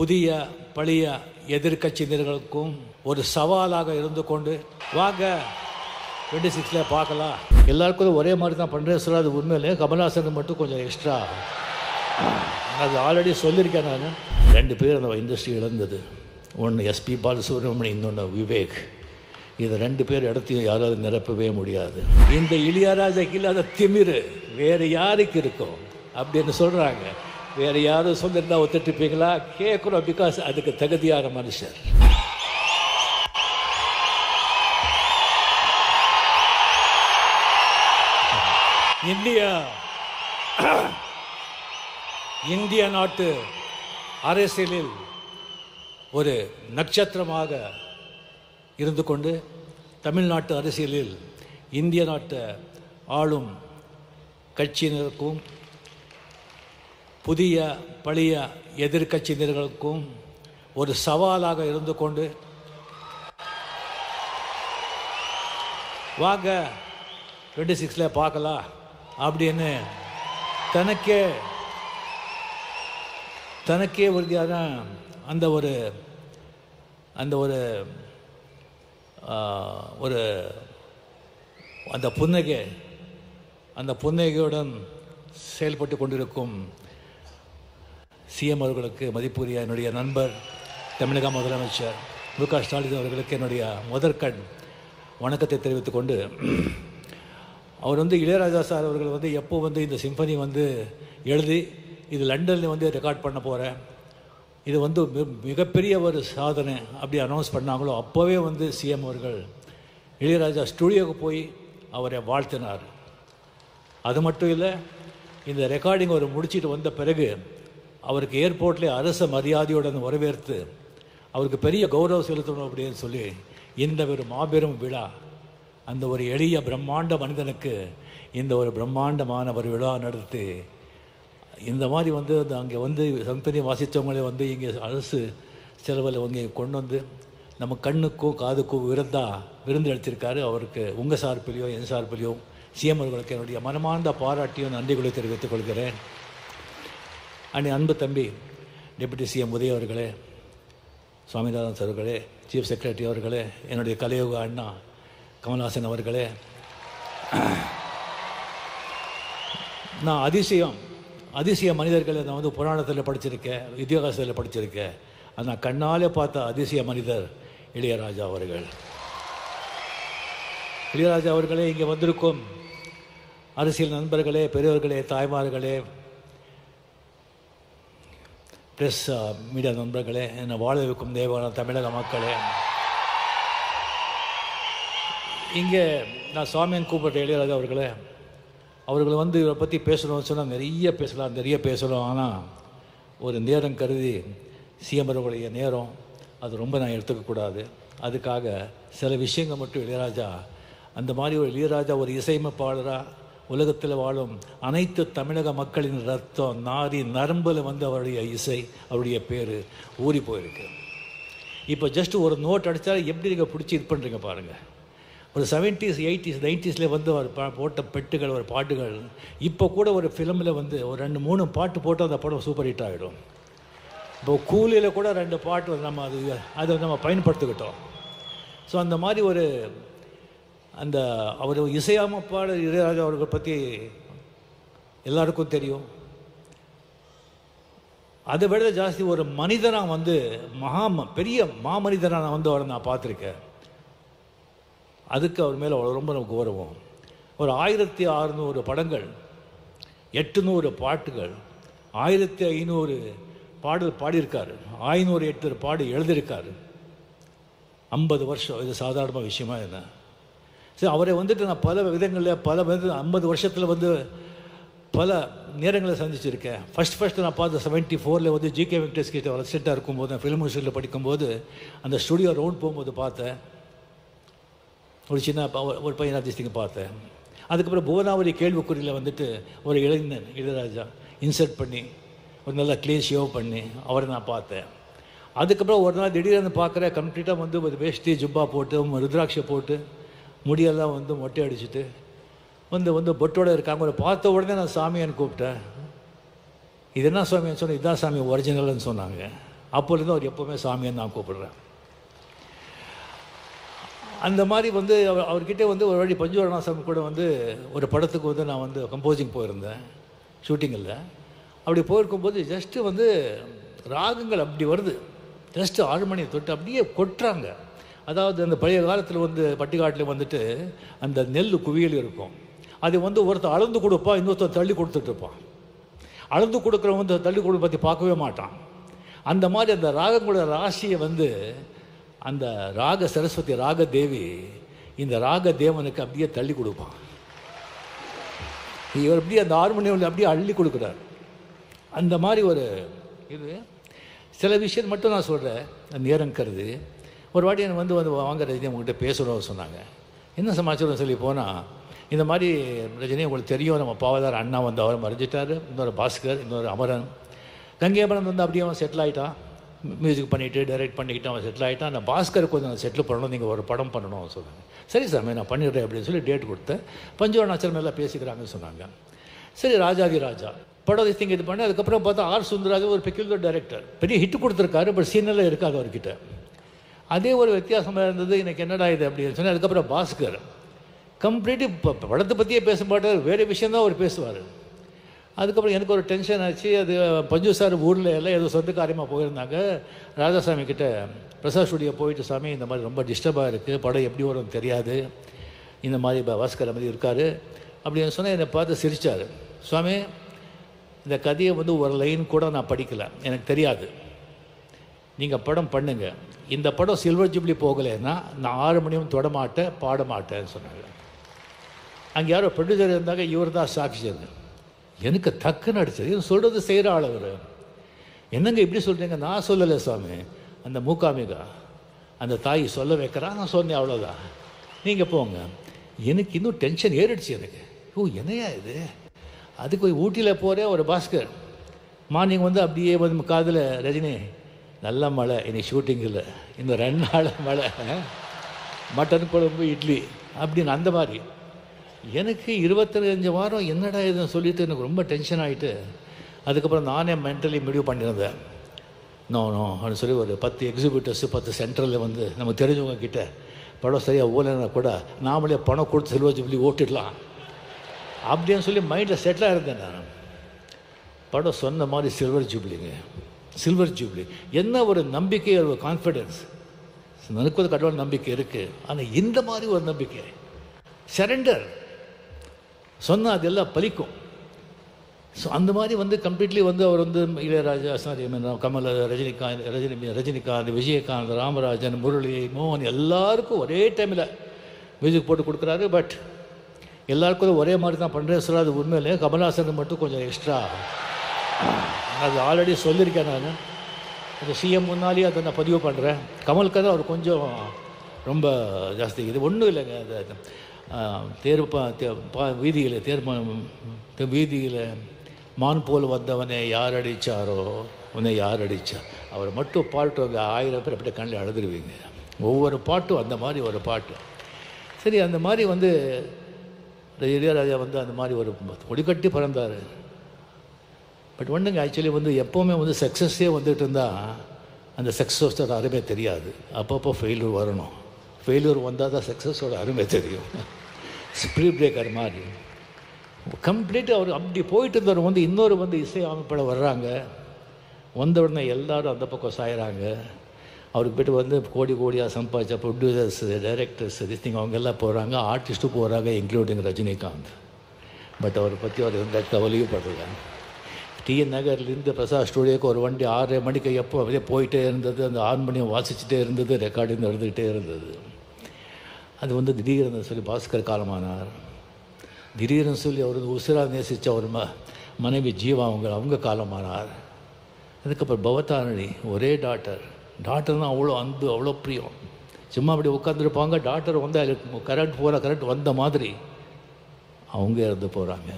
புதிய பழைய எதிர்க்கட்சியினர்களுக்கும் ஒரு சவாலாக இருந்து கொண்டு வாங்க 26ல் பார்க்கலாம். எல்லாருக்கும் ஒரே மாதிரி தான் பண்ணுறேன் சார். அது உண்மையிலே கமல்ஹாசன் மட்டும் கொஞ்சம் எக்ஸ்ட்ரா, அது ஆல்ரெடி சொல்லியிருக்கேன் நான். 2 பேர் அந்த இண்டஸ்ட்ரி இழந்தது. ஒன்று எஸ்பி பாலசுப்ரமணியம், இன்னொன்று விவேக். இது 2 பேர் இடத்தையும் யாராவது நிரப்பவே முடியாது. இந்த இளையராஜாக்கு இல்லாத திமிரு வேறு யாருக்கு இருக்கும் அப்படின்னு சொல்கிறாங்க. வேறு யாரும் சொல்லியிருந்தா ஒத்துட்டுப்பீங்களா? கேட்குறோம். பிகாஸ் அதுக்கு தகுதியான மனுஷர். இந்திய நாட்டு அரசியலில் ஒரு நட்சத்திரமாக இருந்து கொண்டு தமிழ்நாட்டு அரசியலில் இந்திய நாட்டு ஆளும் கட்சியினருக்கும் புதிய பழைய எதிர்க்கட்சியினர்களுக்கும் ஒரு சவாலாக இருந்து கொண்டு வாங்க 26ல் பார்க்கலாம் அப்படின்னு தனக்கே உறுதியான அந்த புன்னகையுடன் செயல்பட்டு கொண்டிருக்கும் சிஎம் அவர்களுக்கு, மதிப்புரிய என்னுடைய நண்பர் தமிழக முதலமைச்சர் மு.க. ஸ்டாலின் அவர்களுக்கு என்னுடைய முதற்கண் வணக்கத்தை தெரிவித்துக் கொண்டு, அவர் இளையராஜா சார் அவர்கள் எப்போ இந்த சிம்பனி எழுதி இது லண்டனில் ரெக்கார்ட் பண்ண போகிறேன், இது மிகப்பெரிய ஒரு சாதனை அப்படி அனௌன்ஸ் பண்ணாங்களோ அப்போவே சிஎம் அவர்கள் இளையராஜா ஸ்டுடியோவுக்கு போய் அவரை வாழ்த்தினார். அது மட்டும் இல்லை, இந்த ரெக்கார்டிங் அவர் முடிச்சுட்டு வந்த பிறகு அவருக்கு ஏர்போர்ட்லேயே அரச மரியாதையுடன் வரவேற்று அவருக்கு பெரிய கௌரவம் செலுத்தணும் அப்படின்னு சொல்லி இந்த ஒரு மாபெரும் விழா, அந்த ஒரு எளிய பிரம்மாண்ட மனிதனுக்கு இந்த ஒரு பிரம்மாண்டமான ஒரு விழா நடத்தி இந்த மாதிரி அங்கே சங்கத்தனி வாசித்தவங்களே இங்கே அரசு செலவில் இங்கே கொண்டு நம்ம கண்ணுக்கும் காதுக்கும் விருந்து அளித்திருக்காரு. அவருக்கு உங்கள் சார்பிலையோ என் சார்பிலையோ சிஎம் அவர்களுக்கு என்னுடைய மனமார்ந்த பாராட்டியும் நன்றிகளை தெரிவித்துக் கொள்கிறேன். அன்பு தம்பி டெபுட்டி சிஎம் உதய அவர்களே, சுவாமிநாதன் சார் அவர்களே, சீஃப் செக்ரட்டரி அவர்களே, என்னுடைய கலையோக அண்ணா கமல்ஹாசன் அவர்களே, நான் அதிசய மனிதர்களை நான் புராணத்தில் படிச்சிருக்கேன், இதிகாசத்தில் படிச்சிருக்கேன். அது நான் கண்ணாலே பார்த்த அதிசய மனிதர் இளையராஜா அவர்கள். இளையராஜா அவர்களே, இங்கே வந்திருக்கும் அரசியல் நண்பர்களே, பெரியவர்களே, தாய்மார்களே, ப்ரெஸ் மீடியா நண்பர்களே, என்னை வாழ வைக்கும் தேவான தமிழக மக்களே, இங்கே நான் சுவாமியன் கூப்பிட்ட இளையராஜா அவர்களை இவரை பற்றி பேசணும்னு சொன்னால் நிறைய பேசலாம். ஆனால் ஒரு நேரம் கருதி சிஎம் அவர்களுடைய நேரம் அது ரொம்ப நான் எடுத்துக்கக்கூடாது. அதுக்காக சில விஷயங்கள் மட்டும் இளையராஜா, அந்த மாதிரி ஒரு இளையராஜா ஒரு இசையமைப்பாளராக உலகத்தில் வாழும் அனைத்து தமிழக மக்களின் ரத்தம் நாரி நரம்பில் அவருடைய இசை, அவருடைய பேர் ஊறி போயிருக்கு. இப்போ ஜஸ்ட் ஒரு நோட் அடித்தாலும் எப்படி நீங்கள் பிடிச்சி இது பண்ணுறீங்க பாருங்கள். ஒரு 70s 80s 90s அவர் போட்ட பெட்டுகள், ஒரு பாட்டுகள் இப்போ கூட ஒரு ஃபிலிமில் ஒரு 2-3 பாட்டு போட்டு அந்த படம் சூப்பர் ஹிட் ஆகிடும். இப்போ கூலியில் கூட 2 பாட்டு நம்ம அதை நம்ம பயன்படுத்திக்கிட்டோம். ஸோ அந்த மாதிரி அவர் இசையமைப்பாளர் இளையராஜா அவர்கள் பற்றி எல்லாருக்கும் தெரியும். அதை விட ஜாஸ்தி ஒரு மனிதனாக பெரிய மாமனிதனாக அவரை நான் பார்த்துருக்கேன். அதுக்கு அவர் மேலே ரொம்ப நமக்கு கௌரவம். ஒரு 1600 படங்கள், 800 பாட்டுகள், 1500 பாடல் பாடியிருக்காரு, 508 பாடு எழுதியிருக்காரு. 50 வருஷம், இது சாதாரண விஷயமா என்ன? சரி, அவரை நான் பல விதங்களில் 50 வருஷத்தில் பல நேரங்களை சந்திச்சிருக்கேன். ஃபஸ்ட்டு நான் பார்த்த 74ல் ஜிகே வெங்கடேஷ் கிட்ட ரெசிடெண்ட்டாக இருக்கும்போது, நான் ஃபிலிம் இன்ஸ்டியூட்டில் படிக்கும்போது அந்த ஸ்டுடியோ ரவுண்ட் போகும்போது பார்த்தேன். ஒரு சின்ன ஒரு பையன் அதிர்ஷ்டிங்க பார்த்தேன். அதுக்கப்புறம் புவனாவரி கேள்விக்குறியில் ஒரு இளைஞன் இளையராஜா இன்சர்ட் பண்ணி ஒரு நல்ல க்ளீன் ஷேவ் பண்ணி அவரை நான் பார்த்தேன். அதுக்கப்புறம் ஒரு நாள் திடீர்னு பார்க்குறேன், கம்ப்ளீட்டாக ஒரு வேஷ்டி ஜுப்பா போட்டு ருத்ராட்சை போட்டு முடியெல்லாம் மொட்டை அடிச்சுட்டு பொட்டோடு இருக்காங்க. ஒரு பார்த்த உடனே நான் சாமியான்னு கூப்பிட்டேன். இது என்ன சாமியான்னு சொன்னேன். இதுதான் சாமி ஒரிஜினல்னு சொன்னாங்க. அப்போலேருந்து அவர் எப்போவுமே சாமின்னு நான் கூப்பிடுறேன். அந்த மாதிரி வந்து அவர்கிட்ட வந்து ஒரு வாட்டி பஞ்சு அருணாசாமி கூட வந்து ஒரு படத்துக்கு வந்து நான் வந்து கம்போசிங் போயிருந்தேன், ஷூட்டிங்கில். அப்படி போயிருக்கும்போது ஜஸ்ட்டு வந்து ராகங்கள் அப்படி வருது, ஜஸ்ட்டு ஆழ்மணியை தொட்டு அப்படியே கொட்டுறாங்க. அதாவது அந்த பழைய காலத்தில் வந்து பட்டிக்காட்டில் வந்துட்டு அந்த நெல் குவியல் இருக்கும், அது வந்து ஒருத்தர் அளந்து கொடுப்பான், இன்னொருத்தர் தள்ளி கொடுத்துட்ருப்பான். அளந்து கொடுக்குறவன் வந்து தள்ளி கொடுக்க பற்றி பார்க்கவே மாட்டான். அந்த மாதிரி அந்த ராகங்களோட ராசியை வந்து அந்த ராக சரஸ்வதி ராக தேவி இந்த ராக தேவனுக்கு அப்படியே தள்ளி கொடுப்பான். இவர் அப்படியே அந்த ஹார்மோனியம் அப்படியே அள்ளி கொடுக்குறார். அந்த மாதிரி ஒரு இது சில விஷயம் மட்டும் நான் சொல்கிறேன், நேரம் கருது. ஒரு வாட்டி எனக்கு வந்து வாங்க ரஜினி உங்கள்கிட்ட பேசணும்னு சொன்னாங்க. என்ன சமாச்சாரம் சொல்லி போனால், இந்த மாதிரி ரஜினி உங்களுக்கு தெரியும், நம்ம பாவதார் அண்ணா வந்து அவரை மறைஞ்சிட்டார், இன்னொரு பாஸ்கர், இன்னொரு அமரன். கங்கேபரன் வந்து அப்படியே அவன் செட்டில் ஆகிட்டான், மியூசிக் பண்ணிவிட்டு டைரக்ட் பண்ணிக்கிட்டு அவன் செட்டில் ஆகிட்டான். அந்த பாஸ்கருக்கு கொஞ்சம் செட்டில் பண்ணணும், நீங்கள் ஒரு படம் பண்ணணும் சொன்னாங்க. சரி சாமி நான் பண்ணிடுறேன் அப்படின்னு சொல்லி டேட் கொடுத்தேன். பஞ்சவர்ணாச்சலம் எல்லாம் பேசிக்கிறாங்கன்னு சொன்னாங்க. சரி ராஜாதி ராஜா படம் திங்க இது பண்ணி அதுக்கப்புறம் பார்த்தா ஆர் சுந்தராஜன் ஒரு பெக்யூலர் டைரக்டர், பெரிய ஹிட்டு கொடுத்துருக்காரு, பட் சீனெல்லாம் இருக்காது அவர்கிட்ட. அதே ஒரு வித்தியாசமாக இருந்தது. எனக்கு என்னடா இது அப்படின்னு சொன்னால் அதுக்கப்புறம் பாஸ்கர் கம்ப்ளீட்டு இப்போ படத்தை பற்றியே பேச மாட்டார், வேறு விஷயந்தான் அவர் பேசுவார். அதுக்கப்புறம் எனக்கு ஒரு டென்ஷன் ஆச்சு. அது பஞ்சு சார் ஊரில் எல்லாம் ஏதோ சொந்த காரியமாக போயிருந்தாங்க. ராஜாசாமி கிட்ட பிரசாத் ஸ்டுடியோ போயிட்டு, சாமி இந்த மாதிரி ரொம்ப டிஸ்டர்பாக இருக்குது, படம் எப்படி வரும்னு தெரியாது, இந்த மாதிரி பாஸ்கர் மாதிரி இருக்கார் அப்படின்னு சொன்னால் என்னை பார்த்து சிரித்தார். சுவாமி இந்த கதையை வந்து ஒரு லைன் கூட நான் படிக்கலை, எனக்கு தெரியாது, நீங்கள் படம் பண்ணுங்க. இந்த படம் சில்வர் ஜூப்ளி போகலைன்னா நான் 6 மணியும் தொட மாட்டேன், பாட மாட்டேன்னு சொன்னாங்க. அங்கே யாரோ ப்ரொடியூசர் இருந்தாங்க, இவர் தான் சாட்சியர். எனக்கு டக்குன்னு அடிச்சது, இது சொல்கிறது செய்கிற ஆள் அவர். என்னங்க இப்படி சொல்கிறீங்க? நான் சொல்லலை சுவாமி, அந்த மூகாம்பிகா அந்த தாய் சொல்ல வைக்கிறா, நான் சொன்னேன், அவ்வளோதான், நீங்கள் போங்க. எனக்கு இன்னும் டென்ஷன் ஏறிடுச்சு எனக்கு. ஓ என்னையா இது? அதுக்கு போய் ஊட்டியில் போகிறேன், ஒரு பாஸ்கர் மார்னிங் வந்து அப்படியே வந்து காதில், ரஜினி நல்ல மழை, இன்னைக்கு ஷூட்டிங் இல்லை, இன்னும் 2 நாள் மழை, மட்டன் குழம்பு இட்லி அப்படின்னு. அந்த மாதிரி எனக்கு 25 வாரம் என்னடா இதுன்னு சொல்லிவிட்டு எனக்கு ரொம்ப டென்ஷன் ஆகிட்டு, அதுக்கப்புறம் நானே மென்டலி முடிவு பண்ணியிருந்தேன். நோ அப்படின்னு சொல்லி ஒரு 10 எக்ஸிபியூட்டர்ஸு 10 சென்டரில் வந்து நம்ம தெரிஞ்சவங்க கிட்ட படம் சரியாக ஓலைன்னா கூட நாமளே பணம் கொடுத்து சில்வர் ஜூப்ளி ஓட்டிடலாம் அப்படின்னு சொல்லி மைண்டில் செட்டிலாக இருந்தேன் நான். படம் சொன்ன மாதிரி சில்வர் ஜூப்ளிங்க, சில்வர் ஜூப்ளி. என்ன ஒரு நம்பிக்கை, ஒரு கான்ஃபிடென்ஸ், எனக்கு ஒரு கடவுள் நம்பிக்கை இருக்குது. ஆனால் இந்த மாதிரி ஒரு நம்பிக்கை, சரண்டர் சொன்னால் அதெல்லாம் பலிக்கும். ஸோ அந்த மாதிரி வந்து கம்ப்ளீட்லி வந்து அவர் வந்து இளையராஜா, சாரி கமல், ரஜினிகாந்த், விஜயகாந்த், ராமராஜன், முரளி, மோகன் எல்லாருக்கும் ஒரே டைமில் மியூசிக் போட்டு கொடுக்குறாரு. பட் எல்லாருக்கும் ஒரே மாதிரி தான் பண்ணுறேன் சொல்ல, அது உண்மையிலே கமல்ஹாசனுக்கு மட்டும் கொஞ்சம் எக்ஸ்ட்ரா. அது ஆல்ரெடி சொல்லியிருக்கேன் நான், அது சிஎம் முன்னாலேயே அதை நான் பதிவு பண்ணுறேன். கமலுக்கு தான் அவர் கொஞ்சம் ரொம்ப ஜாஸ்தி. இது ஒன்றும் இல்லைங்க, அது வீதியில் மான் போல் வந்தவனை யார் அடித்தாரோ உன்னை யார் அடித்தார், அவர் மட்டும் பாட்டு 1000 பேர் அப்படியே கண்ணில் அழுதுருவீங்க. ஒவ்வொரு பாட்டும் அந்த மாதிரி ஒரு பாட்டு. சரி அந்த மாதிரி வந்து இளையராஜா வந்து அந்த மாதிரி ஒரு கொடிக்கட்டி பிறந்தார். பட் ஒன்றுங்க, ஆக்சுவலி வந்து எப்போவுமே வந்து சக்ஸஸே வந்துட்டு இருந்தால் அந்த சக்ஸஸோட அருமை தெரியாது. அப்பப்போ ஃபெயிலியர் வரணும், ஃபெயிலியர் வந்தால் தான் சக்ஸஸோட அருமை தெரியும். ஸ்ப்ரீட் பிரேக்கர் மாதிரி கம்ப்ளீட்டாக அவர் அப்படி போயிட்டு இருந்தவர் வந்து இன்னொரு வந்து இசை அமைப்பில் வர்றாங்க. வந்த உடனே எல்லோரும் அந்த பக்கம் சாயிறாங்க. அவருக்கு போய்ட்டு வந்து கோடியாக சம்பாதிச்ச ப்ரொடியூசர்ஸ், டைரக்டர்ஸ், திஸ்திங் அவங்க எல்லாம் போகிறாங்க, ஆர்டிஸ்ட்டும் போகிறாங்க, இன்க்ளூடிங் ரஜினிகாந்த். பட் அவரை பற்றி அவர் எந்த கவலையும் படுறாங்க. டிஎன் நகர்லேருந்து பிரசாத் ஸ்டுடியோக்கு ஒரு வண்டி 6:30 மணிக்கு எப்போ அப்படியே போயிட்டே இருந்தது. அந்த ஹார்மோனியம் வாசிச்சுட்டே இருந்தது, ரெக்கார்டிங் நடந்துக்கிட்டே இருந்தது. அது வந்து திடீர்னு சொல்லி பாஸ்கர் காலமானார். திடீர்னு சொல்லி அவர் உசிரா நேசித்த ஒரு மனைவி ஜீவா அவங்க காலமானார். அதுக்கப்புறம் பவதாரணி ஒரே டாக்டர்னால் அவ்வளோ அன்பு, அவ்வளோ பிரியம். சும்மா அப்படி உட்காந்துருப்பாங்க, டாக்டர் வந்து கரெக்ட் வந்த மாதிரி அவங்க இறந்து போகிறாங்க.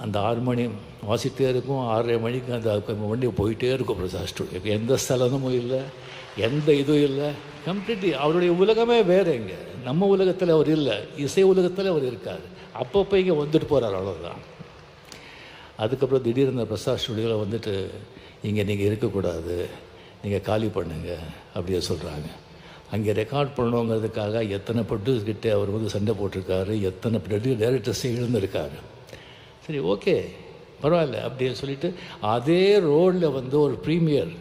அந்த ஹார்மோனியம் வாசிட்டே இருக்கும், 6:30 மணிக்கு அந்த வண்டி போயிட்டே இருக்கும் பிரசாத் ஸ்டுடியோக்கு. எந்த ஸ்தலமும் இல்லை, எந்த இதுவும் இல்லை, கம்ப்ளீட்லி அவருடைய உலகமே வேறு. இங்கே நம்ம உலகத்தில் அவர் இல்லை, இசை உலகத்தில் அவர் இருக்கார். அப்பப்போ இங்கே வந்துட்டு போகிறார், அவ்வளோதான். அதுக்கப்புறம் திடீர்னு பிரசாத் ஸ்டுடியோவில் வந்துட்டு இங்கே நீங்கள் இருக்கக்கூடாது, நீங்கள் காலி பண்ணுங்க அப்படியே சொல்கிறாங்க. அங்கே ரெக்கார்ட் பண்ணணுங்கிறதுக்காக எத்தனை ப்ரொடியூசர்கிட்ட அவர் வந்து சண்டை போட்டிருக்காரு, எத்தனை டைரக்டர்ஸை இழந்திருக்காரு. சரி ஓகே பரவாயில்ல அப்படின்னு சொல்லிட்டு அதே ரோடில் வந்து ஒரு ப்ரீமியர்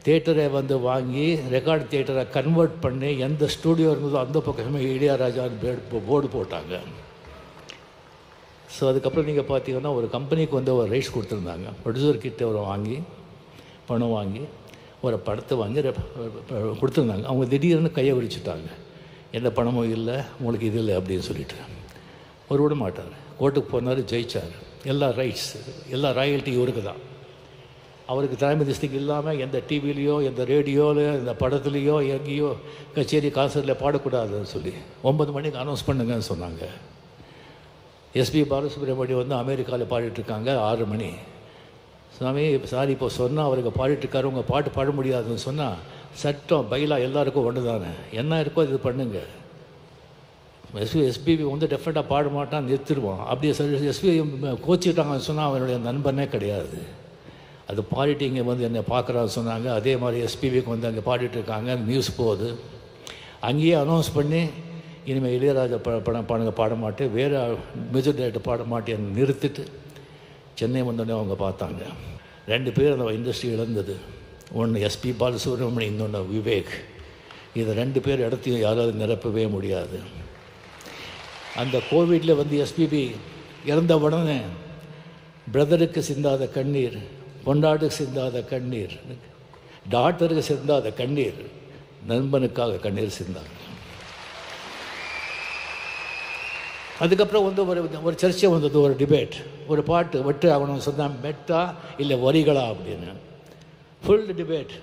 தியேட்டரை வந்து வாங்கி ரெக்கார்டு தியேட்டரை கன்வெர்ட் பண்ணி எந்த ஸ்டூடியோ இருந்ததோ அந்த பக்கமே இளையராஜான்னு போர்டு போட்டாங்க. ஸோ அதுக்கப்புறம் நீங்கள் பார்த்தீங்கன்னா ஒரு கம்பெனிக்கு வந்து ஒரு ரைட்ஸ் கொடுத்துருந்தாங்க. ப்ரொடியூசர்கிட்ட ஒரு பணம் வாங்கி ஒரு படத்தை வாங்கி கொடுத்துருந்தாங்க. அவங்க திடீர்னு கையை விரிச்சுட்டாங்க, எந்த பணமும் இல்லை உங்களுக்கு இது இல்லை அப்படின்னு சொல்லிட்டு. ஒரு விட மாட்டார், கோர்ட்டுக்கு போனார், ஜெயிச்சார். எல்லா ரைட்ஸ் எல்லா ராயல்ட்டி இவருக்கு தான். அவருக்கு தலைமை திஸ்திக்கு இல்லாமல் எந்த டிவிலேயோ எந்த ரேடியோவில் இந்த படத்துலேயோ எங்கேயோ கச்சேரி கான்சர்ட்டில் பாடக்கூடாதுன்னு சொல்லி 9 மணிக்கு அனௌன்ஸ் பண்ணுங்கன்னு சொன்னாங்க. எஸ்பி பாலசுப்ரமணியம் வந்து அமெரிக்காவில் பாடிட்டுருக்காங்க 6 மணி. சாமி சாரி இப்போ சொன்னால் அவருக்கு பாடிட்டுருக்காரு, உங்கள் பாட்டு பாட முடியாதுன்னு சொன்னால் சட்டம் பைலாக எல்லாருக்கும் ஒன்று தானே, என்ன இருக்கோ இது பண்ணுங்க. எஸ்பிபி வந்து டெஃபினட்டாக பாட மாட்டான், நிறுத்திடுவான். அப்படியே எஸ்பி கோச்சிக்கிட்டாங்கன்னு சொன்னால் அவனுடைய நண்பனே கிடையாது. அது பாடிட்டு இங்கே வந்து என்னை பார்க்குறான்னு சொன்னாங்க. அதே மாதிரி எஸ்பிபிக்கு வந்து அங்கே பாடிட்டுருக்காங்க, நியூஸ் போகுது. அங்கேயே அனௌன்ஸ் பண்ணி இனிமேல் இளையராஜா படங்க பாட மாட்டேன், வேறு மியூசிக் டைரக்டர் பாட மாட்டேன்னு நிறுத்திட்டு சென்னை வந்தோடனே அவங்க பார்த்தாங்க. 2 பேர் அந்த இண்டஸ்ட்ரி இழந்தது. ஒன்று எஸ்பி பாலசுப்ரமணியம், இன்னொன்று விவேக். இதை 2 பேர் இடத்தையும் யாராவது நிரப்பவே முடியாது. அந்த கோவிடில் வந்து எஸ்பிபி இறந்த உடனே பிரதருக்கு சிந்தாத கண்ணீர், பொண்டாட்டுக்கு சிந்தாத கண்ணீர், டாக்டருக்கு சிந்தாத கண்ணீர், நண்பனுக்காக கண்ணீர் சிந்தாங்க. அதுக்கப்புறம் வந்து ஒரு சர்ச்சை வந்தது, ஒரு டிபேட். ஒரு பாட்டு வெட்டு ஆகணும்னு சொன்னால் மெட்டா இல்லை வரிகளா அப்படின்னு ஃபுல் டிபேட்,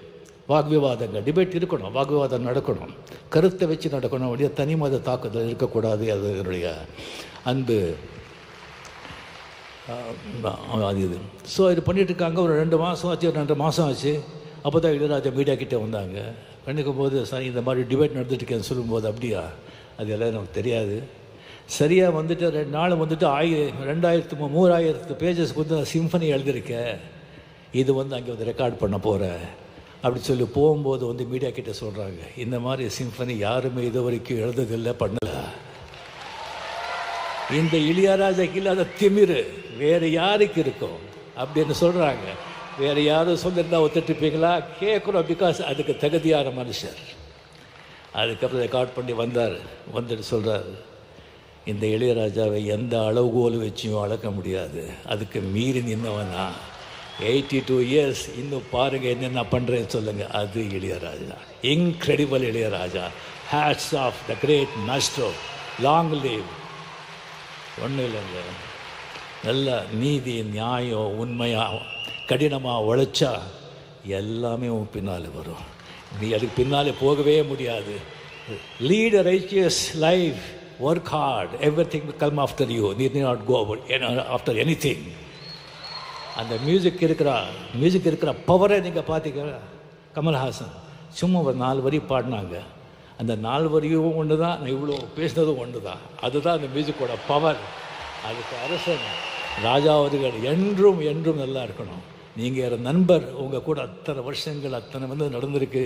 வாக்விவாதங்கள். டிபேட் இருக்கணும், வாக்விவாதம் நடக்கணும், கருத்தை வச்சு நடக்கணும், அப்படியே தனி மத தாக்குதல் இருக்கக்கூடாது. அது என்னுடைய அன்பு அது இது. ஸோ இது பண்ணிகிட்ருக்காங்க. ஒரு 2 மாதம் ஆச்சு, 2 மாதம் ஆச்சு. அப்போ தான் இளையராஜா மீடியா கிட்டே வந்தாங்க. பண்ணிக்கும் போது சார் இந்த மாதிரி டிபேட் நடந்துட்டுருக்கேன்னு சொல்லும்போது, அப்படியா அது எல்லாம் நமக்கு தெரியாது. சரியாக வந்துட்டு 2 நாள் வந்துட்டு 3000 பேஜஸ்க்கு வந்து நான் சிம்ஃபனி எழுதியிருக்கேன், இது வந்து அங்கே வந்து ரெக்கார்ட் பண்ண போகிறேன் அப்படி சொல்லி போகும்போது வந்து மீடியா கிட்டே சொல்கிறாங்க, இந்த மாதிரி சிம்ஃபனி யாருமே இது வரைக்கும் எழுதுதில்லை, பண்ணலை. இந்த இளையராஜாக்கு இல்லாத திமிரு வேறு யாருக்கு இருக்கும் அப்படின்னு சொல்கிறாங்க. வேறு யாரும் சொல்லியிருந்தா ஒத்துட்டுருப்பீங்களா? கேட்குறோம், பிகாஸ் அதுக்கு தகுதியான மனுஷர். அதுக்கப்புறம் ரெக்கார்ட் பண்ணி வந்துட்டு சொல்கிறார், இந்த இளையராஜாவை எந்த அளவுகோல் வச்சியும் அளக்க முடியாது, அதுக்கு மீறி நின்னவனா 82 இயர்ஸ், இன்னும் பாருங்கள் என்னென்ன பண்ணுறேன்னு சொல்லுங்கள். அது Ilaiyaraaja, incredible Ilaiyaraaja. Hats off the great maestro, long live. ஒன்றும் இல்லைங்க, நல்ல நீதி நியாயம் உண்மையாக கடினமாக உழைச்சா எல்லாமே உன் பின்னால் வரும். நீ அதுக்கு பின்னாலே போகவே முடியாது. Lead a righteous life, work hard, everything will come after you. You need not go after anything. அந்த மியூசிக் இருக்கிற பவரை நீங்கள் பார்த்தீங்க. கமல்ஹாசன் சும்மா ஒரு 4 வரி பாடினாங்க. அந்த 4 வரியும் ஒன்று தான், நான் இவ்வளோ பேசினதும் ஒன்று தான். அதுதான் அந்த மியூசிக்கோட பவர். அதுக்கு அரசன் ராஜா அவர்கள் என்றும் என்றும் நல்லா இருக்கணும். நீங்கள் நண்பர், உங்கள் கூட அத்தனை வருஷங்கள் அத்தனை வந்து நடந்திருக்கு.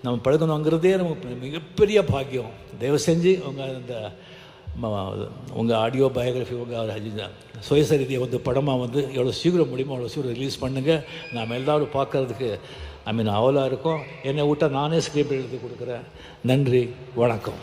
நம்ம பழகணுங்கிறதே நமக்கு மிகப்பெரிய பாக்கியம். தயவு செஞ்சு உங்கள் ஆடியோ பயோகிராஃபி, உங்கள் சுயசரிதியை வந்து படமாக வந்து எவ்வளோ சீக்கிரம் முடியுமோ அவ்வளோ சீக்கிரம் ரிலீஸ் பண்ணுங்கள். நாம் எல்லோரும் பார்க்குறதுக்கு அவலாக இருக்கும். என்னை விட்டால் நானே ஸ்கிரிப்ட் எழுதி கொடுக்குறேன். நன்றி, வணக்கம்.